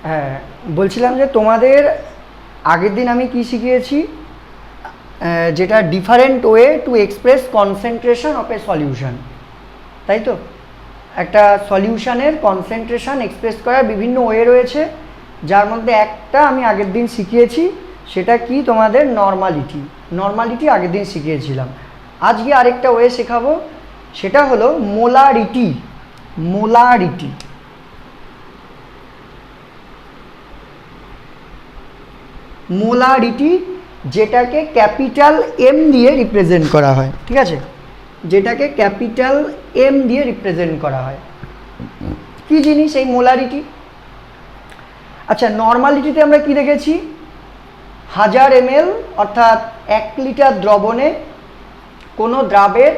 হ্যাঁ, বলছিলাম যে তোমাদের আগের দিন আমি কি শিখিয়েছি, যেটা different way to express concentration of a solution, তাই তো? একটা সলিউশনের কনসেন্ট্রেশন এক্সপ্রেস করার বিভিন্ন ওয়ে রয়েছে, যার মধ্যে একটা আমি আগের দিন শিখিয়েছি, সেটা কি তোমাদের নর্মালিটি আগের দিন শিখিয়েছিলাম। আজকে আরেকটা ওয়ে শেখাবো, সেটা হলো মোলারিটি। মোলারিটি যেটাকে ক্যাপিটাল এম দিয়ে রিপ্রেজেন্ট করা হয়, ঠিক আছে? যেটাকে ক্যাপিটাল এম দিয়ে রিপ্রেজেন্ট করা হয়। কি জিনিস এই মোলারিটি? আচ্ছা, নর্মালিটিতে আমরা কি দেখেছি? 1000 ml অর্থাৎ 1 লিটার দ্রবণে কোনো দ্রাবের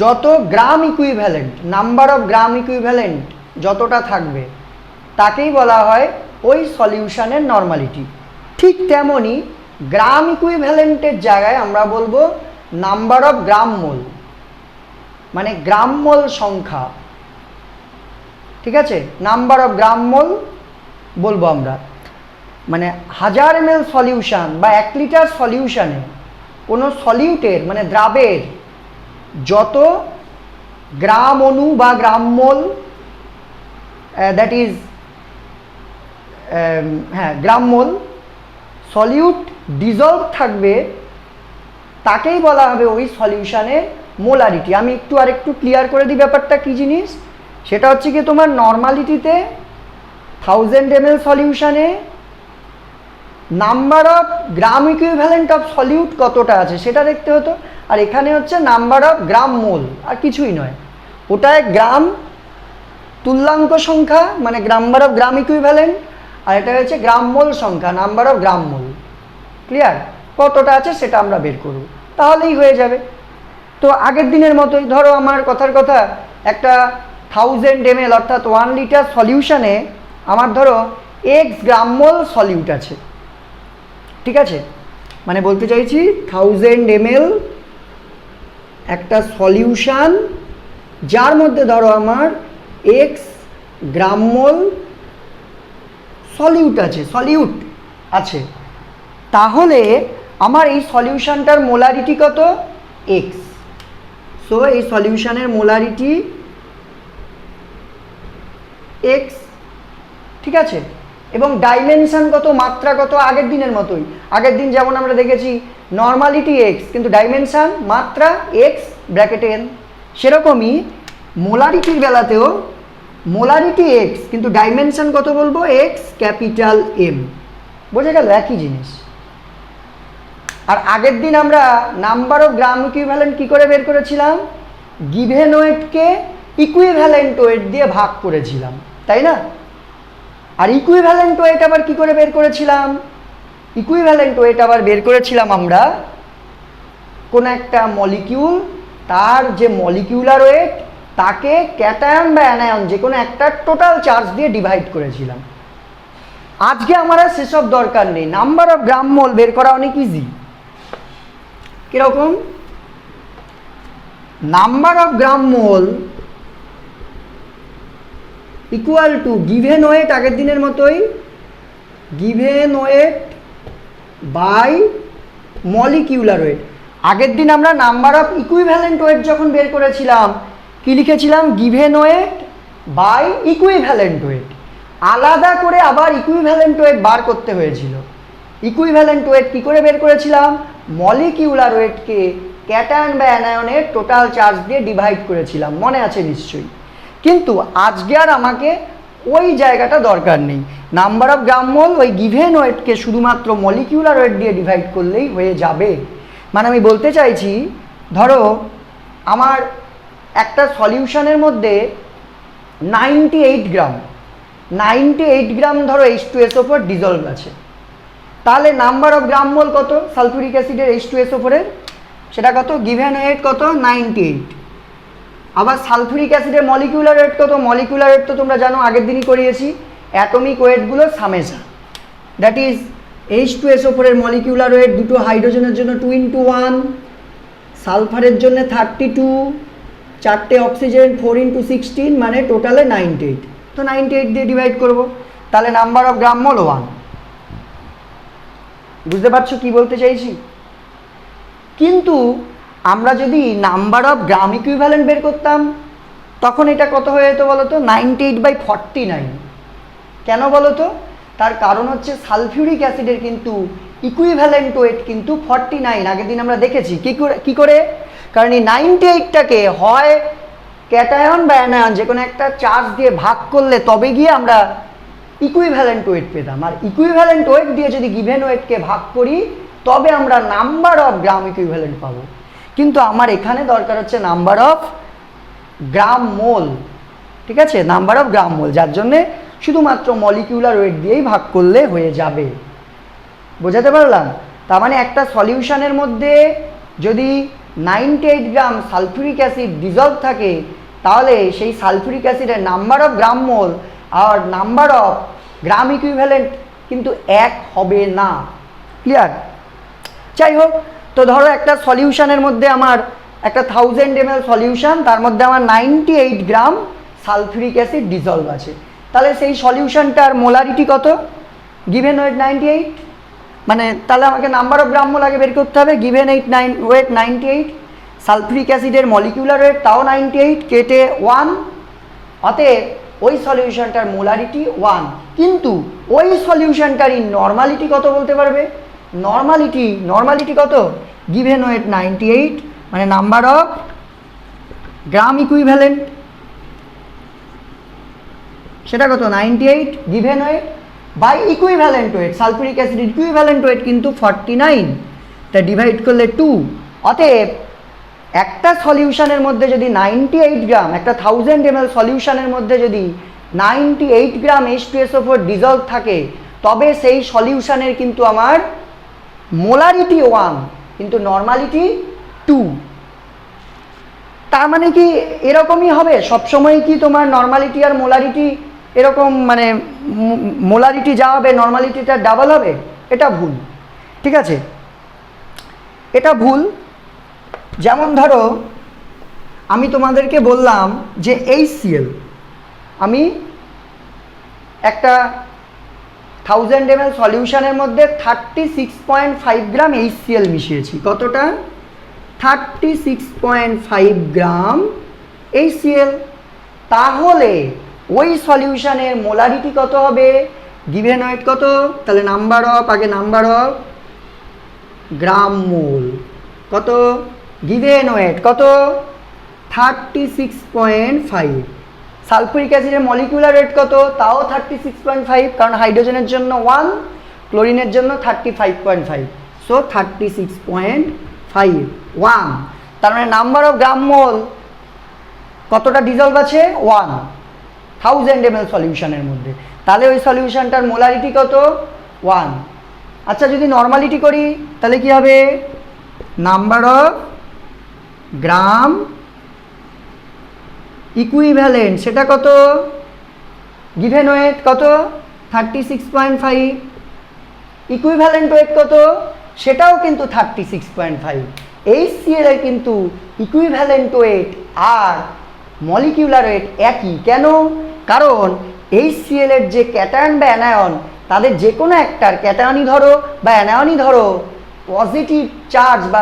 যত গ্রাম equivalent, number of gram equivalent যতটা থাকবে তাকেই বলা হয় ওই সলিউশনের নর্মালিটি। ঠিক তেমনই গ্রাম ইকুইভ্যালেন্টের জায়গায় আমরা বলবো নাম্বার অফ গ্রাম মোল, মানে গ্রাম মোল সংখ্যা, ঠিক আছে? নাম্বার অফ গ্রাম মোল বলবো আমরা। মানে 1000 ml সলিউশন বা 1 লিটার সলিউশনে কোনো সলিউটের মানে দ্রাবের যত গ্রাম অণু বা gram mole, that is gram mole solute dissolve থাকবে, তাকেই বলা হবে ওই সলিউশনের মোলারিটি। আমি আরেকটু ক্লিয়ার করে দিই ব্যাপারটা কি জিনিস। সেটা হচ্ছে কি, তোমার নর্মালিটিতে 1000 ml সলিউশনে number of gram equivalent of solute কতটা আছে সেটা দেখতে হতো, আর এখানে হচ্ছে নাম্বার অফ গ্রাম মোল, আর কিছুই নয়। ওটায় গ্রাম তুল্যাঙ্ক সংখ্যা মানে নাম্বার অফ গ্রাম ইকুইভ্যালেন্ট, আর এটা হচ্ছে গ্রাম মোল সংখ্যা, number of gram mole. Clear? কতটা আছে সেটা আমরা বের করব, তাহলেই হয়ে যাবে। তো আগের দিনের মতোই ধরো, আমার কথার কথা, একটা 1000 ml অর্থাৎ 1 লিটার সলিউশনে আমার ধরো x গ্রাম মোল সলিউট আছে, ঠিক আছে? মানে বলতে চাইছি 1000 ml একটা সলিউশন, যার মধ্যে ধরো আমার x গ্রাম মোল সলিউট আছে, তাহলে আমার এই সলিউশনটার মোলারিটি কত? x। সো এই সলিউশনের মোলারিটি x, ঠিক আছে? এবং ডাইমেনশন কত, মাত্রা কত? আগের দিনের মতোই, আগের দিন যেমন আমরা দেখেছি নর্মালিটি x কিন্তু ডাইমেনশন মাত্রা x ব্র্যাকেটে n, সেরকমই মোলারিটির বেলাতেও মোলারিটি x কিন্তু ডাইমেনশন কত বলবো? x capital M। বোঝা গেল? একই জিনিস। আর আগের দিন আমরা নাম্বার অফ গ্রাম ইকুইভ্যালেন্ট কি করে বের করেছিলাম? গিভেন ওয়েটকে ইকুইভ্যালেন্ট ওয়েট দিয়ে ভাগ করেছিলাম, তাই না? আর ইকুইভ্যালেন্ট ওয়েট আবার কি করে বের করেছিলাম? ইকুইভ্যালেন্ট ওয়েট আবার বের করেছিলাম আমরা কোন একটা মলিকিউল, তার যে মলিকিউলার ওয়েট তাকে ক্যাটায়ন বা অ্যানায়ন যে কোনো একটা টোটাল চার্জ দিয়ে ডিভাইড করেছিলাম। আজকে আমার আর সেসব দরকার নেই, নাম্বার অফ গ্রাম মোল বের করা অনেক ইজি। কিরকম? Number of gram mole equal to given weight, আগের দিনের মতোই given weight by molecular weight. আগের দিন আমরা নাম্বার অফ ইকুইভ্যালেন্ট ওয়েট যখন বের করেছিলাম কি লিখেছিলাম? Given weight by equivalent weight. আলাদা করে আবার ইকুইভ্যালেন্ট ওয়েট বার করতে হয়েছিল। ইকুইভ্যালেন্ট ওয়েট কী করে বের করেছিলাম? মলিকিউলার ওয়েটকে ক্যাটায়ন বা অ্যানায়নের টোটাল চার্জ দিয়ে ডিভাইড করেছিলাম, মনে আছে নিশ্চয়ই। কিন্তু আজকে আর আমাকে ওই জায়গাটা দরকার নেই। নাম্বার অফ গ্রাম মোল ওই গিভেন ওয়েটকে শুধুমাত্র মলিকিউলার ওয়েট দিয়ে ডিভাইড করলেই হয়ে যাবে। মানে আমি বলতে চাইছি, ধরো আমার একটা সলিউশনের মধ্যে 98 গ্রাম ধরো H2SO4 ডিজলভ আছে, তাহলে নাম্বার অফ গ্রাম মোল কত সালফিউরিক অ্যাসিডের H2SO4 এর? সেটা কত? গিভেন ওয়েট কত? 98। আবার সালফিউরিক অ্যাসিডের মলিকিউলার ওয়েট কত? মলিকিউলার ওয়েট তো তোমরা জানো, আগের দিনই করিয়েছি, অ্যাটমিক ওয়েটগুলো সামেশন, দ্যাট ইজ H2SO4 এর মলিকিউলার ওয়েট দুটো হাইড্রোজেনের জন্য 2x1, সালফারের জন্য 32, চারটে অক্সিজেন 4x16, মানে টোটালে 98। তো 98 দিয়ে ডিভাইড করব, তাহলে নাম্বার অফ গ্রাম মোল 1। বুঝতে পারছো কি বলতে চাইছি? কিন্তু আমরা যদি নাম্বার অফ গ্রাম ইকুইভ্যালেন্ট বের করতাম তখন এটা কত হয়ে যেত বলো তো? 98/49। কেন বলো তো? তার কারণ হচ্ছে সালফিউরিক অ্যাসিডের কিন্তু ইকুইভ্যালেন্ট ওয়েট কিন্তু 49। আগের দিন আমরা দেখেছি কি করে। কারণ এই 98টাকে হয় ক্যাটায়ন বা অ্যানায়ন যে কোনো একটা চার্জ দিয়ে ভাগ করলে তবে গিয়ে আমরা ইকুইভ্যালেন্ট ওয়েট পেতাম, আর ইকুইভ্যালেন্ট ওয়েট দিয়ে যদি গিভেন ওয়েটকে ভাগ করি তবে আমরা নাম্বার অফ গ্রাম ইকুইভ্যালেন্ট পাবো। কিন্তু আমার এখানে দরকার হচ্ছে নাম্বার অফ গ্রাম মোল, ঠিক আছে, নাম্বার অফ গ্রাম মোল, যার জন্যে শুধুমাত্র মলিকিউলার ওয়েট দিয়েই ভাগ করলে হয়ে যাবে। বোঝাতে পারলাম? তার মানে একটা সলিউশনের মধ্যে যদি 98 গ্রাম সালফিউরিক অ্যাসিড ডিজলভ থাকে তাহলে সেই সালফিউরিক অ্যাসিডের নাম্বার অফ গ্রাম মোল আর নাম্বার অফ গ্রাম ইকুইভ্যালেন্ট কিন্তু এক হবে না। ক্লিয়ার? যাই হোক, তো ধরো একটা সলিউশনের মধ্যে আমার একটা 1000 ml সলিউশন, তার মধ্যে আমার 98 গ্রাম সালফিউরিক অ্যাসিড ডিজলভ আছে। তাহলে সেই সলিউশনটার মোলারিটি কত? গিভেন ওয়েট 98, মানে তাহলে আমাকে নাম্বার অফ গ্রাম মোল আগে বের করতে হবে। গিভেন ওয়েট 98, সালফিউরিক অ্যাসিডের মলিকিউলার ওয়েট তাও 98, কেটে 1, অতএব ওই সলিউশনটার মোলারিটি 1। কিন্তু ওই সলিউশনটারই নর্মালিটি কত বলতে পারবে? নর্মালিটি কত? গিভেন ওয়েট 98, মানে নাম্বার অফ গ্রাম ইকুইভ্যালেন্ট সেটা কত? 98 given weight by equivalent weight. Sulphuric acid equivalent weight কিন্তু 49, তা ডিভাইড করলে 2। অতএব একটা সলিউশনের মধ্যে যদি 98 গ্রাম, একটা 1000 ml সলিউশনের মধ্যে যদি 98 গ্রাম H2SO4 ডিজলভ থাকে তবে সেই সলিউশনের কিন্তু আমার মোলারিটি 1 কিন্তু নর্মালিটি 2। তার মানে কি এরকমই হবে সবসময়? কি তোমার নর্মালিটি আর মোলারিটি এরকম, মানে মোলারিটি যা হবে নর্মালিটিটা ডাবল হবে? এটা ভুল, ঠিক আছে, এটা ভুল। যেমন ধরো আমি তোমাদেরকে বললাম যে HCl, আমি একটা 1000 ml সলিউশনের মধ্যে 36.5 গ্রাম HCl মিশিয়েছি। কতটা? 36.5 গ্রাম HCl। তাহলে ওই সলিউশনের মোলারিটি কত হবে? গিভেন ওয়েট কত? তাহলে নাম্বার অফ গ্রাম মোল কত? গিভেন ওয়েট কত? 36.5। সালফিউরিক অ্যাসিডের মলিকিউলার ওয়েট কত? তাও 36.5, কারণ হাইড্রোজেনের জন্য 1, ক্লোরিনের জন্য 35.5, সো 36.5 1। তার মানে নাম্বার অফ গ্রাম মোল কতটা ডিজলভ আছে? 1 1000 ml সলিউশনের মধ্যে। তাহলে ওই সলিউশনটার মোলারিটি কত? 1। আচ্ছা, যদি নর্মালিটি করি তাহলে কি হবে? নাম্বার অফ গ্রাম ইকুইভ্যালেন্ট সেটা কত? গিভেন ওয়েট কত? 36.5। ইকুইভ্যালেন্ট ওয়েট কত? সেটাও কিন্তু 36.5। HCl এর কিন্তু ইকুইভ্যালেন্ট ওয়েট আর মলিকিউলার ওয়েট একই। কেন? কারণ HCl এর যে ক্যাটায়ন বা অ্যানায়ন, তাদের যে কোনো একটার ক্যাটায়নই ধরো বা অ্যানায়নই ধরো, পজিটিভ চার্জ বা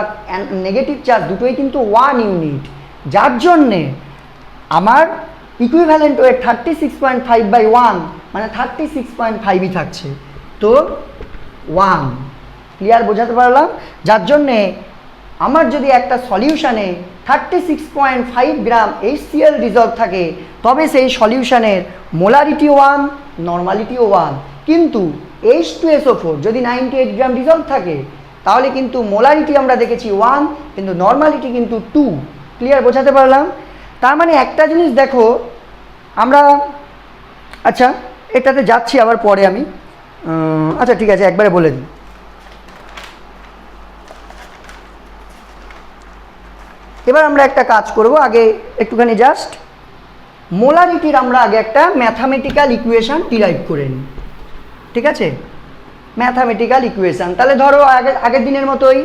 নেগেটিভ চার্জ দুটোই কিন্তু 1 ইউনিট, যার জন্যে আমার ইকুইভ্যালেন্ট ওয়েট 36.5/1, মানে 36.5ই থাকছে, তো 1। ক্লিয়ার? বোঝাতে পারলাম? যার জন্যে আমার যদি একটা সলিউশনে 36.5 গ্রাম HCl ডিজলভ থাকে তবে সেই সলিউশনের মোলারিটি 1, নর্মালিটিও 1। কিন্তু H2SO4 যদি 98 গ্রাম ডিজলভ থাকে তাহলে কিন্তু মোলারিটি আমরা দেখেছি 1, কিন্তু নর্মালিটি কিন্তু 2। ক্লিয়ার? বোঝাতে পারলাম? তার মানে একটা জিনিস দেখো, আমরা, আচ্ছা এটাতে যাচ্ছি আবার পরে আমি, আচ্ছা ঠিক আছে একবারে বলে দিই। এবার আমরা একটা কাজ করব, আগে একটুখানি জাস্ট মোলারিটির আমরা আগে একটা ম্যাথামেটিক্যাল ইকুয়েশন ডিরাইভ করে নিই, ঠিক আছে? ম্যাথামেটিক্যাল ইকুয়েশন, তাহলে ধরো আগের দিনের মতোই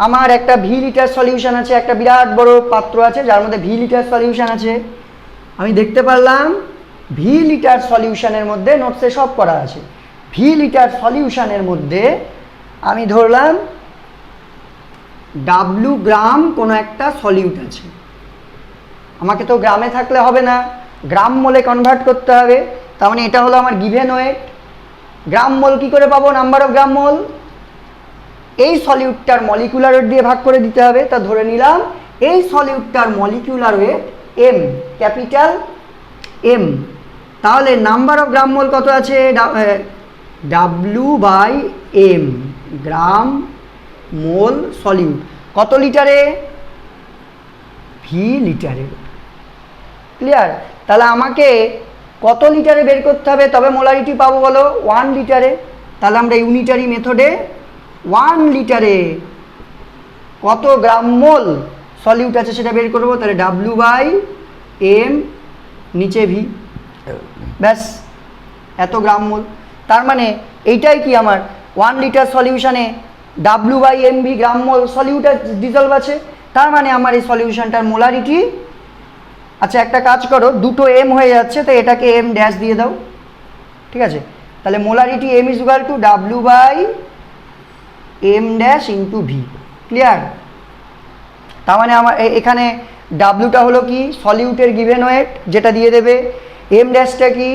আমার একটা ভি লিটার সলিউশন আছে, একটা বিরাট বড় পাত্র আছে যার মধ্যে ভি লিটার সলিউশন আছে। আমি দেখতে পারলাম ভি লিটার সলিউশনের মধ্যে, নোটসে সব করা আছে, ভি লিটার সলিউশনের মধ্যে আমি ধরলাম ডাব্লু গ্রাম কোনো একটা সলিউট আছে। আমাকে তো গ্রামে থাকলে হবে না, গ্রাম মোলে কনভার্ট করতে হবে। তার মানে এটা হলো আমার গিভেন ওয়েট। গ্রাম মোল কী করে পাবো? নাম্বার অফ গ্রাম মোল এই সলিউটটার মলিকুলার ওয়েট দিয়ে ভাগ করে দিতে হবে। তা ধরে নিলাম এই সলিউটটার molecular weight M, capital M. তাহলে নাম্বার অফ গ্রাম মোল কত আছে? W by M, gram mole solute কত লিটারে? ভি লিটারে। ক্লিয়ার? তাহলে আমাকে কত লিটারে বের করতে হবে তবে মোলারিটি পাবো বলো? 1 লিটারে। তাহলে আমরা ইউনিটারি মেথডে 1 লিটারে কত গ্রাম মোল সলিউট আছে সেটা বের করবো। তাহলে ডাব্লু বাই এম নিচে ভি, ব্যাস এত গ্রাম মোল। তার মানে এইটাই কি আমার 1 লিটার সলিউশনে W by M V gram mole solute dissolve আছে। তার মানে আমার এই সলিউশনটার মোলারিটি, আচ্ছা একটা কাজ করো, দুটো এম হয়ে যাচ্ছে তো এটাকে এম ড্যাশ দিয়ে দাও, ঠিক আছে? তাহলে molarity M is equal to W by M dash into V. Clear? তার মানে আমার এখানে ডাব্লুটা হলো কি? সলিউটের গিভেন ওয়েট যেটা দিয়ে দেবে। এম ড্যাশটা কি?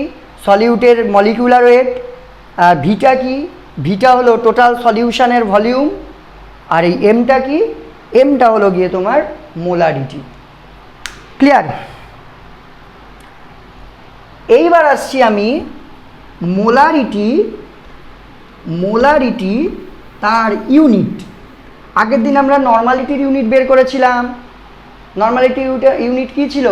সলিউটের মলিকুলার ওয়েট। আর ভিটা কি? ভিটা হলো টোটাল সলিউশনের ভলিউম। আর এই এমটা কি? এমটা হলো গিয়ে তোমার মোলারিটি। ক্লিয়ার? এইবার আসছি আমি মোলারিটি তার ইউনিট। আগের দিন আমরা নর্মালিটির ইউনিট বের করেছিলাম। নর্মালিটির ইউনিট কী ছিল?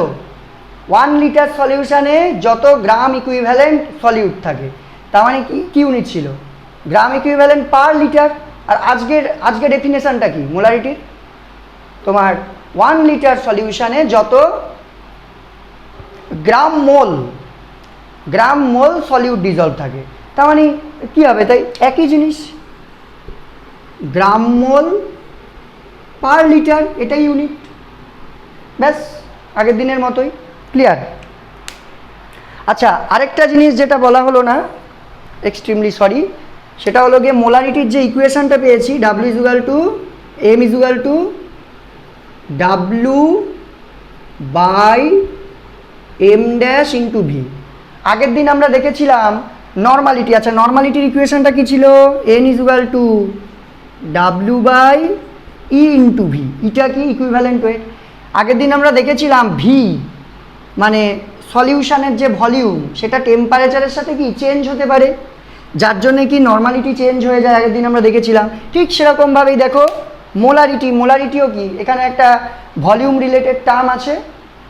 1 লিটার সলিউশনে যত গ্রাম ইকুইভ্যালেন্ট সলিউট থাকে। তার মানে কি ইউনিট ছিল? গ্রাম ইকুইভ্যালেন্ট পার লিটার। আর আজকের ডেফিনেশনটা কি মোলারিটির? তোমার 1 লিটার সলিউশনে যত গ্রাম মোল সলিউট ডিজলভ থাকে। তার মানে কী হবে? তাই একই জিনিস, গ্রাম মোল পার লিটার, এটাই ইউনিট, ব্যাস আগের দিনের মতোই। ক্লিয়ার? আচ্ছা আরেকটা জিনিস যেটা বলা হলো না, এক্সট্রিমলি সরি, সেটা হলো গিয়ে মোলারিটির যে ইকুয়েশনটা পেয়েছি, W is equal to M is equal to W by M dash into V. আগের দিন আমরা দেখেছিলাম নর্মালিটি। আচ্ছা নর্মালিটির ইকুয়েশনটা কী ছিল? N is equal to W by E into V. ইটা কি? Equivalent weight. আগের দিন আমরা দেখেছিলাম ভি মানে সলিউশনের যে ভলিউম সেটা টেম্পারেচারের সাথে কি চেঞ্জ হতে পারে, যার জন্যে কি নর্মালিটি চেঞ্জ হয়ে যায়। আগের দিন আমরা দেখেছিলাম। ঠিক সেরকমভাবেই দেখো মোলারিটিও কি? এখানে একটা ভলিউম রিলেটেড টার্ম আছে,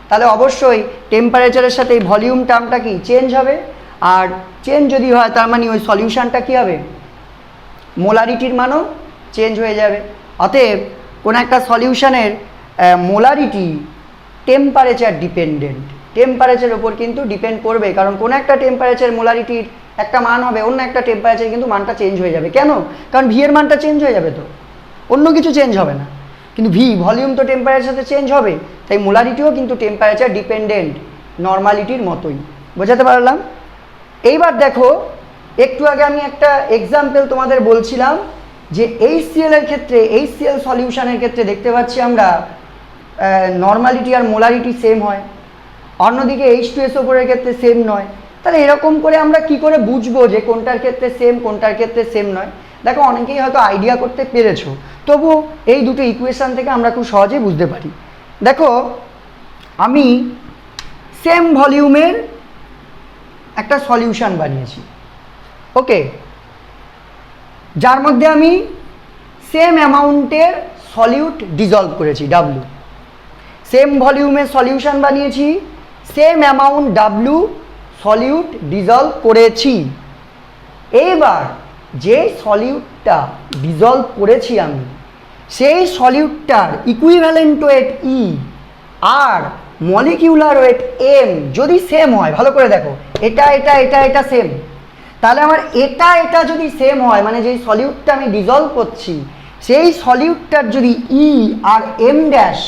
তাহলে অবশ্যই টেম্পারেচারের সাথে এই ভলিউম টার্মটা কি চেঞ্জ হবে। আর চেঞ্জ যদি হয় তার মানে ওই সলিউশনটা কী হবে? মোলারিটির মানও চেঞ্জ হয়ে যাবে। অতএব কোনো একটা সলিউশনের মোলারিটি টেম্পারেচার ডিপেন্ডেন্ট, টেম্পারেচারের ওপর কিন্তু ডিপেন্ড করবে। কারণ কোনো একটা টেম্পারেচার মোলারিটির একটা মান হবে, অন্য একটা টেম্পারেচার কিন্তু মানটা চেঞ্জ হয়ে যাবে। কেন? কারণ ভি এর মানটা চেঞ্জ হয়ে যাবে, তো অন্য কিছু চেঞ্জ হবে না। কিন্তু ভলিউম তো টেম্পারেচারের সাথে চেঞ্জ হবে, তাই মোলারিটিও কিন্তু টেম্পারেচার ডিপেন্ডেন্ট, নর্মালিটির মতোই। বোঝাতে পারলাম? এইবার দেখো, একটু আগে আমি একটা এক্সাম্পল তোমাদের বলছিলাম যে HCl এর ক্ষেত্রে, HCl সলিউশনের ক্ষেত্রে দেখতে পাচ্ছি আমরা নর্মালিটি আর মোলারিটি সেম হয়, অন্যদিকে H2SO4 এর ক্ষেত্রে সেম নয়। তাহলে এরকম করে আমরা কি করে বুঝবো যে কোনটার ক্ষেত্রে সেম, কোনটার ক্ষেত্রে সেম নয়? দেখো অনেকেই হয়তো আইডিয়া করতে পেরেছো, তবু এই দুটো ইকুয়েশন থেকে আমরা খুব সহজেই বুঝতে পারি। দেখো আমি সেম ভলিউমের একটা সলিউশন বানিয়েছি, ওকে, যার মধ্যে আমি সেম অ্যামাউন্টের সলিউট ডিজলভ করেছি ডাব্লু। সেম ভলিউমের সলিউশন বানিয়েছি, same amount W solute dissolved করেছি। এইবার যে সলিউটটা ডিজলভ করেছি আমি, সেই সলিউটটার ইকুইভ্যালেন্ট ওয়েট ই আর মলিকিউলার ওয়েট এম যদি সেম হয়, ভালো করে দেখো, এটা সেম, তাহলে আমার এটা যদি সেম হয়, মানে যেই সলিউটটা আমি ডিজলভ করছি সেই সলিউটটার যদি ই আর এম ড্যাশ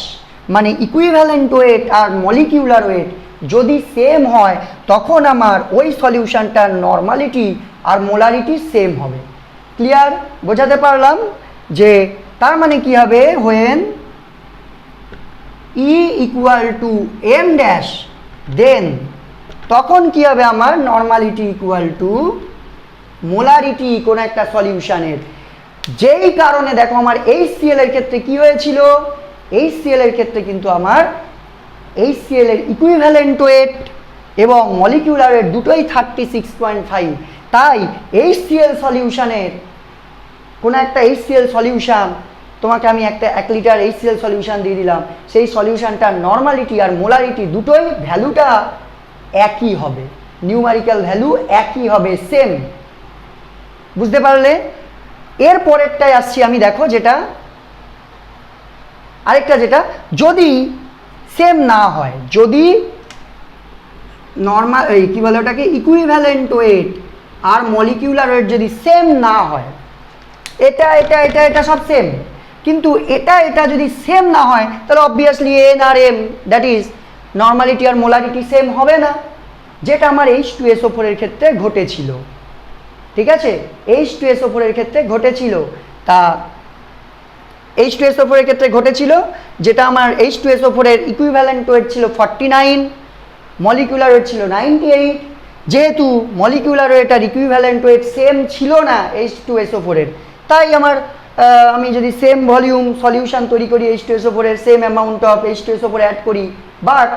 মানে ইকুইভ্যালেন্ট ওয়েট আর মলিকিউলার ওয়েট যদি সেম হয় তখন আমার ওই সলিউশনটার নর্মালিটি আর মোলারিটি সেম হবে। ক্লিয়ার? বোঝাতে পারলাম? যে তার মানে কি হবে, when E equal to M dash, then তখন কি হবে আমার নর্মালিটি ইকুয়াল টু মোলারিটি কোনো একটা সলিউশনের। যেই কারণে দেখো আমার HCl এর ক্ষেত্রে কি হয়েছিল, HCl এর ক্ষেত্রে কিন্তু আমার HCl এর ইকুইভ্যালেন্ট ওয়েট এবং মলিকিউলার ওয়েট দুটোই 36.5। তাই HCl সলিউশনের কোনো একটা HCl সলিউশন, তোমাকে আমি একটা 1 লিটার HCl সলিউশন দিয়ে দিলাম, সেই সলিউশনটার নর্মালিটি আর মোলারিটি দুটোই ভ্যালুটা একই হবে, নিউমারিক্যাল ভ্যালু একই হবে, সেম। বুঝতে পারলে? এর পরেরটায় আসছি আমি, দেখো যেটা আরেকটা, যেটা যদি সেম না হয়, যদি নর্মাল এই কী বলে ওটাকে ইকুইভ্যালেন্ট ওয়েট আর মলিকিউলার ওয়েট যদি সেম না হয়, এটা এটা এটা এটা সব সেম, কিন্তু এটা এটা যদি সেম না হয় তাহলে অবভিয়াসলি এন আর এম, দ্যাট ইজ নর্মালিটি আর মোলারিটি সেম হবে না, যেটা আমার H2SO4 এর ক্ষেত্রে ঘটেছিল। ঠিক আছে? H2SO4 এর ক্ষেত্রে ঘটেছিল। তা H2SO4 এর ক্ষেত্রে ঘটেছিল যেটা আমার H2SO4 এর ইকুইভ্যালেন্ট ওয়েট ছিল 49, মলিকিউলার ওয়েট ছিল 98। যেহেতু মলিকিউলার ওয়েট আর ইকুইভ্যালেন্ট ওয়েট সেম ছিল না H2SO4 এর, তাই আমার আমি যদি সেম ভলিউম সলিউশন তৈরি করি H2SO4 এর, same amount of H2SO4 add করি, বাট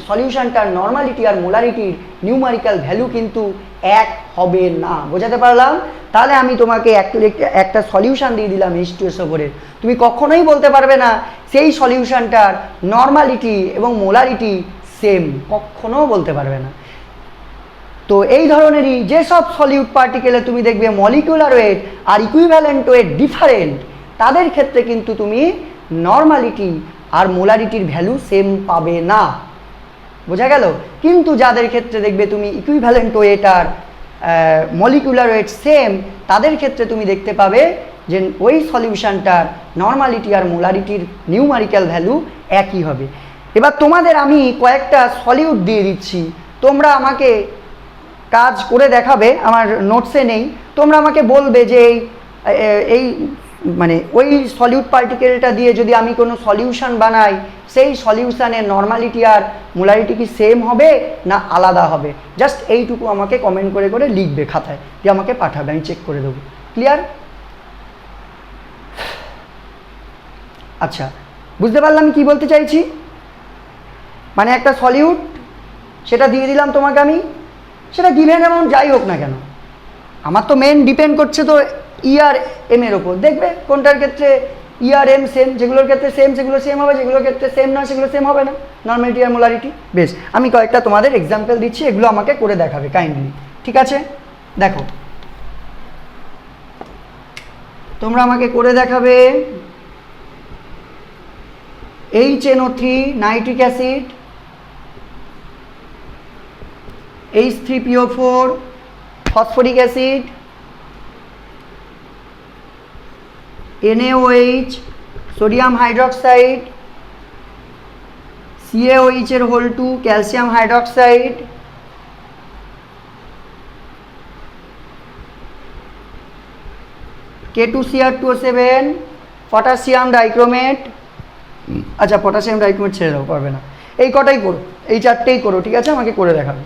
সলিউশনটার নর্মালিটি আর মোলারিটির নিউমারিক্যাল ভ্যালু কিন্তু এক হবে না। বোঝাতে পারলাম? তাহলে আমি তোমাকে একটা সলিউশন দিয়ে দিলাম H2SO4 এর, তুমি কখনোই বলতে পারবে না সেই সলিউশনটার নর্মালিটি এবং মোলারিটি সেম, কখনো বলতে পারবে না। তো এই ধরনেরই যেসব সলিউট পার্টিকেলে তুমি দেখবে মলিকিউলার ওয়েট আর ইকুইভ্যালেন্ট ওয়েট ডিফারেন্ট, তাদের ক্ষেত্রে কিন্তু তুমি নর্মালিটি আর মোলারিটির ভ্যালু সেম পাবে না। বোঝা গেল? কিন্তু যাদের ক্ষেত্রে দেখবে তুমি ইকুইভ্যালেন্ট ওয়েট আর মলিকিউলার ওয়েট সেম, তাদের ক্ষেত্রে তুমি দেখতে পাবে যে ওই সলিউশনটার নর্মালিটি আর মোলারিটির নিউমারিক্যাল ভ্যালু একই হবে। এবার তোমাদের আমি কয়েকটা সলিউট দিয়ে দিচ্ছি, তোমরা আমাকে কাজ করে দেখাবে, আমার নোটসে নেই, তোমরা আমাকে বলবে যে এই মানে ওই সলিউট পার্টিকেলটা দিয়ে যদি আমি কোনো সলিউশন বানাই, সেই সলিউশনের নর্মালিটি আর মোলারিটি কি সেম হবে না আলাদা হবে। জাস্ট এইটুকু আমাকে কমেন্ট করে করে লিখবে খাতায়, দিয়ে আমাকে পাঠাবে, আমি চেক করে দেবো। ক্লিয়ার? আচ্ছা, বুঝতে পারলাম কি বলতে চাইছি? মানে একটা সলিউট সেটা দিয়ে দিলাম তোমাকে আমি, সেটা গিভেন অ্যামাউন্ট যাই হোক না কেন, আমার তো মেন ডিপেন্ড করছে তো ই আর এম এর ওপর। দেখবে কোনটার ক্ষেত্রে ই আর এম সেম, যেগুলোর ক্ষেত্রে সেম সেগুলো সেম হবে, যেগুলোর ক্ষেত্রে সেম না সেগুলো সেম হবে না, নর্মালিটি আর মোলারিটি। বেশ, আমি কয়েকটা তোমাদের এক্সাম্পল দিচ্ছি, এগুলো আমাকে করে দেখাবে কাইন্ডলি। ঠিক আছে? দেখো, তোমরা আমাকে করে দেখাবে HNO3 nitric acid, H3PO4 phosphoric acid, NaOH sodium hydroxide, CaOH এর whole 2 calcium hydroxide, K2Cr2O7 potassium dichromate. আচ্ছা, পটাশিয়াম ডাইক্রোমেট ছেড়ে দাও, পারবে না, এই কটাই করো, এই চারটেই করো। ঠিক আছে? আমাকে করে দেখাবে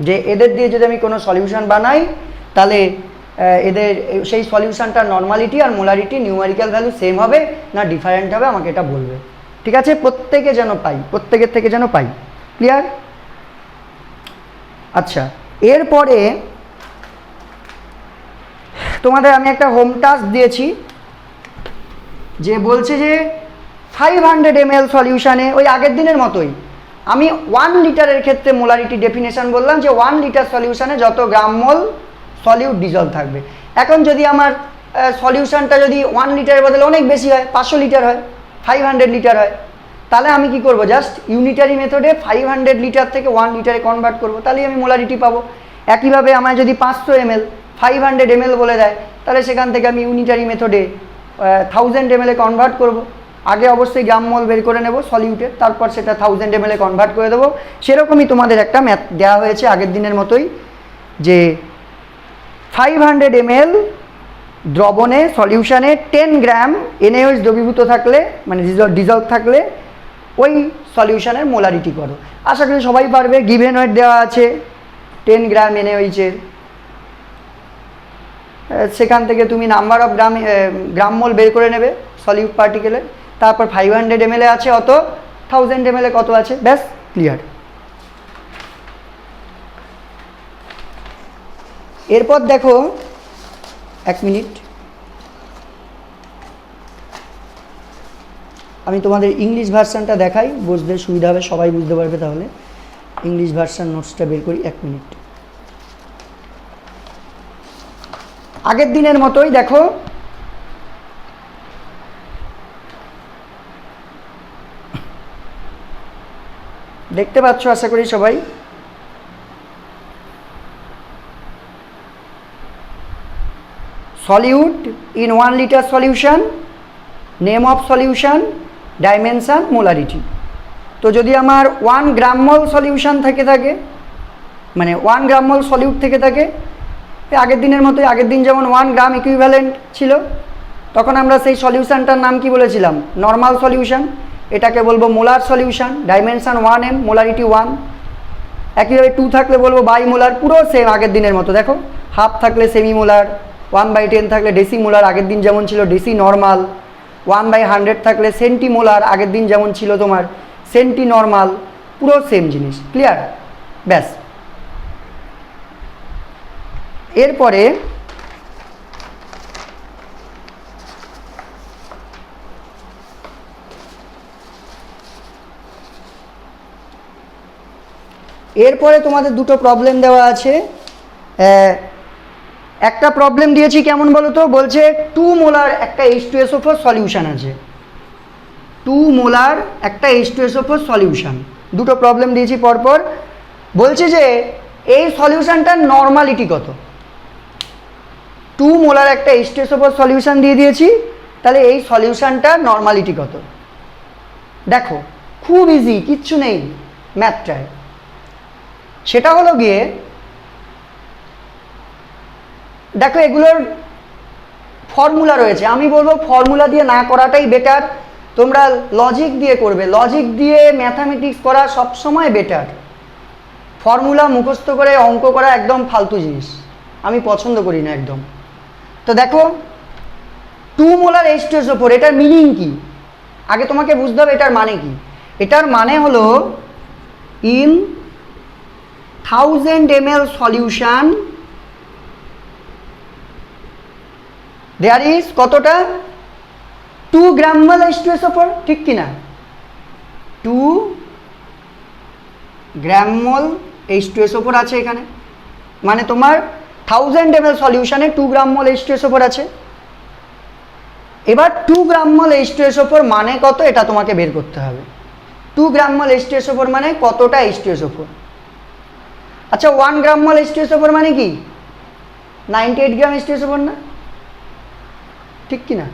যে এদের দিয়ে যদি আমি কোনো সলিউশন বানাই তাহলে এদের সেই সলিউশনটার নর্মালিটি আর মোলারিটি নিউমারিক্যাল ভ্যালু সেম হবে না ডিফারেন্ট হবে, আমাকে এটা বলবে। ঠিক আছে? প্রত্যেকে যেন পাই, প্রত্যেকের থেকে যেন পাই। ক্লিয়ার? আচ্ছা, এরপরে তোমাদের আমি একটা হোম টাস্ক দিয়েছি, যে বলছে যে 500 ml সলিউশানে ওই আগের দিনের মতোই আমি 1 লিটারের ক্ষেত্রে মোলারিটি ডেফিনেশন বললাম যে 1 লিটার সলিউশানে যত গ্রাম মোল সলিউট ডিজলভ থাকবে। এখন যদি আমার সলিউশনটা যদি 1 লিটারের বদলে অনেক বেশি হয়, 500 লিটার হয়, 500 লিটার হয়, তাহলে আমি কি করব, জাস্ট ইউনিটারি মেথডে 500 লিটার থেকে 1 লিটারে কনভার্ট করব, তাহলেই আমি মোলারিটি পাবো। একইভাবে আমার যদি 500 ml 500 ml বলে দেয়, তাহলে সেখান থেকে আমি ইউনিটারি মেথডে 1000 ml কনভার্ট করব, আগে অবশ্যই গ্রাম মোল বের করে নেব সলিউটের, তারপর সেটা 1000 ml এ কনভার্ট করে দেবো। সেরকমই তোমাদের একটা ম্যাথ দেওয়া হয়েছে আগের দিনের মতোই, যে 500 ml দ্রবণে সলিউশনে 10 গ্রাম NaOH দ্রবীভূত থাকলে মানে ডিজলভ থাকলে ওই সলিউশনের মোলারিটি করো। আশা করি সবাই পারবে। গিভেন ওয়েট দেওয়া আছে 10 গ্রাম NaOH-এর, সেখান থেকে তুমি নাম্বার অফ গ্রাম মোল বের করে নেবে সলিউট পার্টিকেলের, তারপর 500 ml এ আছে অত, 1000 ml এ কত আছে, ব্যাস ক্লিয়ার। এরপর দেখো, এক মিনিট, আমি তোমাদের ইংলিশ ভার্সানটা দেখাই, বুঝতে সুবিধা হবে, সবাই বুঝতে পারবে। তাহলে ইংলিশ ভার্সান নোটসটা বের করি, এক মিনিট। আগের দিনের মতোই দেখো, দেখতে পাচ্ছ আশা করি সবাই। Solute in 1 litre solution, name of solution, dimension, molarity. তো যদি আমার 1 গ্রাম মোল সলিউশন থেকে থাকে, মানে 1 গ্রাম মোল সলিউট থেকে থাকে, আগের দিনের মতোই, আগের দিন যেমন 1 গ্রাম ইকুইভ্যালেন্ট ছিল, তখন আমরা সেই সলিউশনটার নাম কি বলেছিলাম, নর্মাল সলিউশন। এটাকে বলবো molar solution, dimension 1m, molarity 1। একইভাবে 2 থাকলে বলবো বাই মোলার, পুরো সেম আগের দিনের মতো। দেখো, হাফ থাকলে সেমি মোলার, 1/10 থাকলে ডেসি মোলার, আগের দিন যেমন ছিল ডেসি নর্মাল, 1/100 থাকলে সেন্টি মোলার, আগের দিন যেমন ছিল তোমার সেন্টি নর্মাল, পুরো সেম জিনিস। ক্লিয়ার? ব্যাস। এরপরে তোমাদের দুটো প্রবলেম দেওয়া আছে। একটা প্রবলেম দিয়েছি কেমন বলো তো, বলছে 2 মোলার একটা H2SO4 সলিউশন আছে, 2 মোলার একটা H2SO4 সলিউশন। দুটো প্রবলেম দিয়েছি পরপর। বলছে যে এই সলিউশনটার নর্মালিটি কত। 2 মোলার একটা H2SO4 সলিউশন দিয়ে দিয়েছি, তাহলে এই সলিউশনটার নর্মালিটি কত। দেখো খুব ইজি, কিচ্ছু নেই ম্যাথটায়। সেটা হলো গিয়ে, দেখো এগুলোর ফর্মুলা রয়েছে, আমি বলবো ফর্মুলা দিয়ে না করাটাই বেটার, তোমরা লজিক দিয়ে করবে। লজিক দিয়ে ম্যাথামেটিক্স করা সবসময় বেটার। ফর্মুলা মুখস্থ করে অঙ্ক করা একদম ফালতু জিনিস, আমি পছন্দ করি না একদম। তো দেখো 2 মোলার H2SO4, এটার মিনিং কি আগে তোমাকে বুঝতে হবে। এটার মানে কি? এটার মানে হলো in 1000 ml solution there is কতটা, 2 গ্রাম মোল H2SO4, ঠিক কিনা? 2 গ্রাম মোল H2SO4 আছে এখানে, মানে তোমার 1000 ml সলিউশনে 2 গ্রাম মোল H2SO4 আছে। এবার 2 গ্রাম মোল H2SO4 মানে কত, এটা তোমাকে বের করতে হবে। 2 গ্রাম মোল H2SO4 মানে কতটা H2SO4। আচ্ছা 1 গ্রাম মোল H2SO4 মানে কি, 98 গ্রাম H2SO4 না, ঠিক কি না?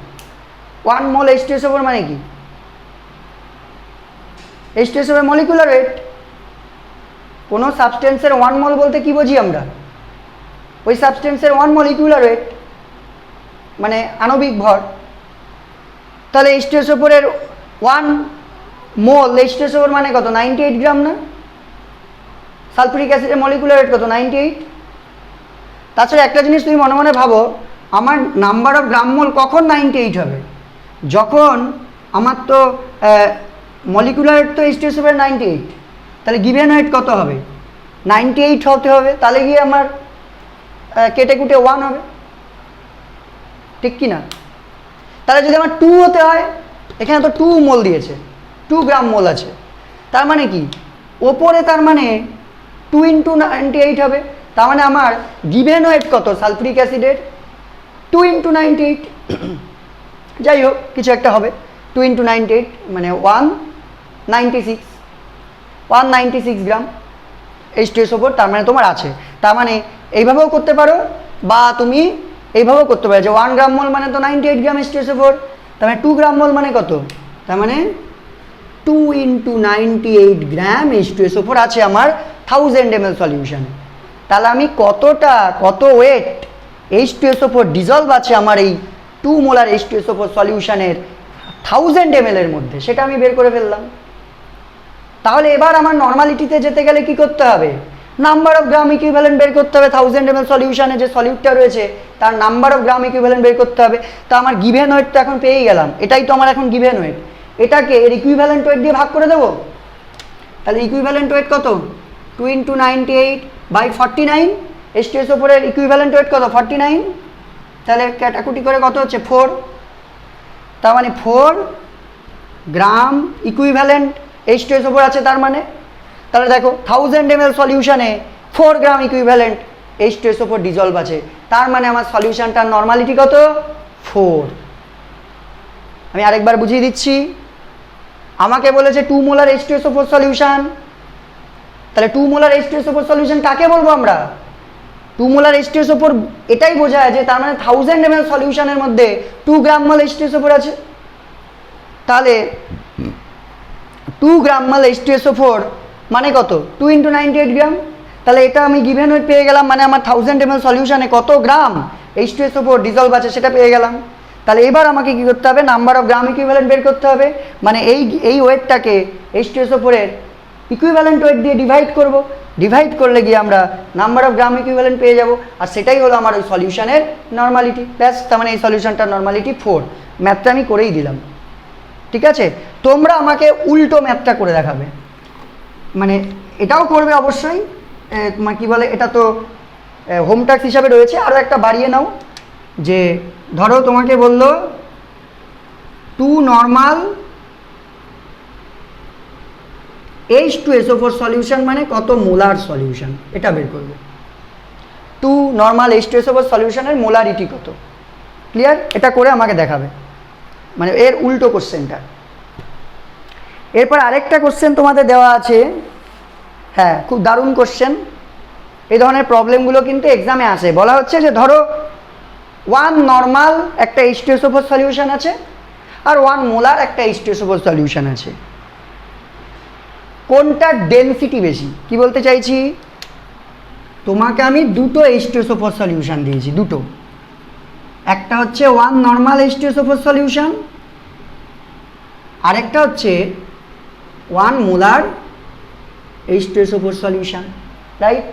1 মোল H2SO4 মানে কি, H2SO4 মলিকুলার ওয়েট। কোনো সাবস্টেন্সের 1 মোল বলতে কি বুঝি আমরা, ওই সাবস্টেন্সের 1 মলিকুলার ওয়েট মানে আণবিক ভর। তাহলে H2SO4 এর 1 মোল H2SO4 মানে কত, 98 গ্রাম না? সালফিউরিক অ্যাসিডের মলিকুলার ওয়েট কত, 98। তাছাড়া একটা জিনিস তুমি মনে মনে ভাবো, আমার নাম্বার অফ গ্রাম মোল কখন 98 হবে, যখন আমার তো মলিকুলার ওয়েট তো H2SO4 98, তাহলে গিভেন ওয়েট কত হবে, 98 হতে হবে। তাহলে গিয়ে আমার কেটে কুটে 1 হবে, ঠিক কি না? তাহলে যদি আমার 2 হতে হয়, এখানে তো 2 মোল দিয়েছে, 2 গ্রাম মোল আছে, তার মানে কি ওপরে, তার মানে 2 × 98 হবে। তার মানে আমার গিভেন ওয়েট কত সালফিউরিক অ্যাসিডের, 2 × 98। যাই হোক কিছু একটা হবে, 2 × 98 মানে 196 গ্রাম H2SO4 তার মানে তোমার আছে। তার মানে এইভাবেও করতে পারো, বা তুমি এইভাবেও করতে পারো যে 1 গ্রাম মোল মানে তো 98 গ্রাম H2SO4, তার মানে 2 গ্রাম মোল মানে কত, তার মানে 2 × 98 গ্রাম H2SO4 আছে আমার 1000 ml সলিউশনে। তাহলে আমি কত ওয়েট H2SO4 ডিজলভ আছে আমার এই 2 মোলার H2SO4 সলিউশনের 1000 ml এর মধ্যে, সেটা আমি বের করে ফেললাম। তাহলে এবার আমার নর্মালিটিতে যেতে গেলে কি করতে হবে? নাম্বার অফ গ্রাম ইকুইভ্যালেন্ট বের করতে হবে। 1000 ml সলিউশনে যে সলিউটটা রয়েছে তার নাম্বার অফ গ্রাম ইকুইভ্যালেন্ট বের করতে হবে। তা আমার গিভেন ওয়েট তো এখন পেয়েই গেলাম, এটাই তো আমার এখন গিভেন ওয়েট। এটাকে এর ইকুইভ্যালেন্ট ওয়েট দিয়ে ভাগ করে দেবো। তাহলে ইকুইভ্যালেন্ট ওয়েট কত? 2 × 98/49। H2SO4 এর ইকুইভ্যালেন্ট ওয়েট কত? 49। তাহলে কাটাকুটি করে কত হচ্ছে? 4। তার মানে 4 গ্রাম ইকুইভ্যালেন্ট H2SO4 আছে। তার মানে তাহলে দেখো 1000 ml সলিউশনে 4 গ্রাম ইকুইভ্যালেন্ট H2SO4 ডিজলভ আছে। তার মানে আমার সলিউশনটার নর্মালিটি কত? 4। আমি আরেকবার বুঝিয়ে দিচ্ছি। আমাকে বলেছে 2 মোলার H2SO4 সলিউশন। তাহলে 2 মোলার H2SO4 সলিউশন কাকে বলবো আমরা? 2 মোলার H2SO4 এটাই বোঝায় যে তার মানে 1000 ml সলিউশনের মধ্যে 2 গ্রাম মোল H2SO4 আছে। তাহলে 2 গ্রাম মোল H2SO4 মানে কত? 2 × 98 গ্রাম। তাহলে এটা আমি গিভেন ওয়েট পেয়ে গেলাম, মানে আমার 1000 ml সলিউশনে কত গ্রাম H2SO4 ডিজলভ আছে সেটা পেয়ে গেলাম। তাহলে এবার আমাকে কি করতে হবে? নাম্বার অফ গ্রাম ইকুইভ্যালেন্ট বের করতে হবে। মানে এই ওয়েটটাকে H2SO4 এর ইকুইভ্যালেন্ট ওয়েট দিয়ে ডিভাইড করব। ডিভাইড করলে গিয়ে আমরা নাম্বার অফ গ্রাম ইকুইভ্যালেন্ট পেয়ে যাব, আর সেটাই হলো আমার ওই সলিউশনের নর্মালিটি। ব্যাস, তার মানে এই সলিউশনটার নর্মালিটি 4। ম্যাথটা আমি করেই দিলাম, ঠিক আছে? তোমরা আমাকে উল্টো ম্যাথটা করে দেখাবে, মানে এটাও করবে অবশ্যই। তোমার কী বলে, এটা তো হোম টাস্ক হিসাবে রয়েছে। আরও একটা বাড়িয়ে নাও, যে ধরো তোমাকে বললো 2 নর্মাল H2SO4 সলিউশন মানে কত মোলার সলিউশন, এটা বের করবে। 2 নর্মাল H2SO4 সলিউশনের মোলারিটি কত। ক্লিয়ার? এটা করে আমাকে দেখাবে, মানে এর উল্টো কোশ্চেনটা। এরপর আরেকটা কোশ্চেন তোমাদের দেওয়া আছে। হ্যাঁ, খুব দারুণ কোশ্চেন। এই ধরনের প্রবলেমগুলো কিন্তু এক্সামে আসে। বলা হচ্ছে যে ধরো 1 নর্মাল একটা H2SO4 সলিউশন আছে আর 1 মোলার একটা H2SO4 সলিউশন আছে। কোনটার ডেনসিটি বেশি? কি বলতে চাইছি, তোমাকে আমি দুটো H2SO4 সলিউশন দিয়েছি, দুটো। একটা হচ্ছে 1 নর্মাল H2SO4 সলিউশন, আরেকটা হচ্ছে 1 মোলার H2SO4 সলিউশন, রাইট?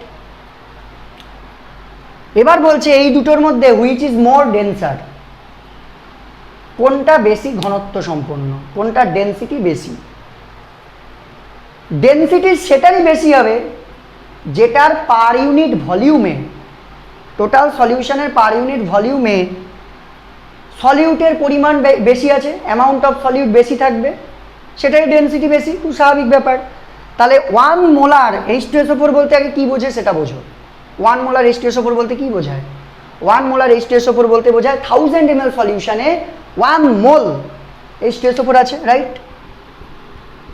এবার বলছে এই দুটোর মধ্যে হুইচ ইজ মোর ডেন্সার, কোনটা বেশি ঘনত্ব সম্পন্ন, কোনটার ডেনসিটি বেশি। ডেনসিটি সেটারই বেশি হবে যেটার পার ইউনিট ভলিউমে, টোটাল সলিউশনের পার ইউনিট ভলিউমে সলিউটের পরিমাণ বেশি আছে, অ্যামাউন্ট অফ সলিউট বেশি থাকবে, সেটাই ডেনসিটি বেশি। খুব স্বাভাবিক ব্যাপার। তাহলে 1 মোলার H2SO4 বলতে আগে কী বোঝে সেটা বোঝো। 1 মোলার H2SO4 বলতে কী বোঝায়? 1 মোলার H2SO4 বলতে বোঝায় 1000 ml সলিউশনে 1 মোল H2SO4 আছে, রাইট?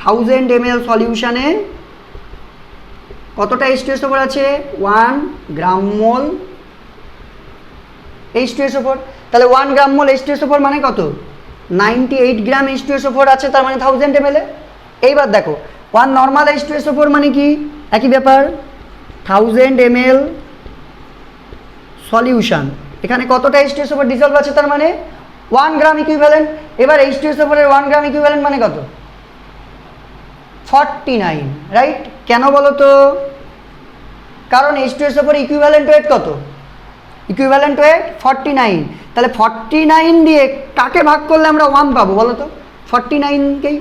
1000 ml সলিউশনে কতটা H2SO4 আছে? 1 গ্রাম মোল H2SO4। তাহলে 1 গ্রাম মোল H2SO4 মানে কত? 98 গ্রাম H2SO4 আছে, তার মানে 1000 ml। এইবার দেখো 1 নর্মাল H2SO4 মানে কি? একই ব্যাপার, 1000 ml সলিউশন, এখানে কতটা H2SO4 ডিজলভ আছে, তার মানে 1 গ্রাম ইকুইভ্যালেন্ট। এবার H2SO4 এর 1 গ্রাম ইকুইভ্যালেন্ট মানে কত? 49, রাইট? কেন বলো তো? কারণ H2SO4 ইকুইভ্যালেন্ট ওয়েট কত? Equivalent wait 49। তাহলে 49 দিয়ে কাকে ভাগ করলে আমরা 1 পাবো বলো তো? 49কেই।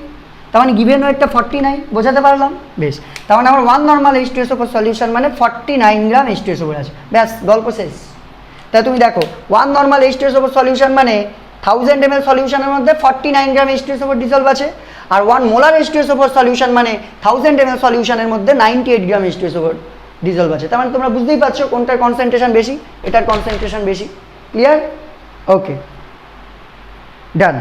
তার মানে গিভেন ওয়েটটা 49, বোঝাতে পারলাম? বেশ, তার মানে আমার 1 নর্মাল H2SO4 সলিউশন মানে 49 গ্রাম H2SO4 আছে। ব্যাস, গল্প শেষ। তাই তুমি দেখো 1 নর্মাল H2SO4 সলিউশন মানে 1000 ml সলিউশনের মধ্যে 49 গ্রাম H2SO4 ডিজলভ আছে, আর 1 মোলার H2SO4 সলিউশন মানে 1000 ml সলিউশনের মধ্যে 98 গ্রাম H2SO4 ডিজলভ আছে। তার মানে তোমরা বুঝতেই পারছো কোনটার কনসেন্ট্রেশন বেশি, এটার কনসেন্ট্রেশন বেশি। ক্লিয়ার? ওকে, ডান।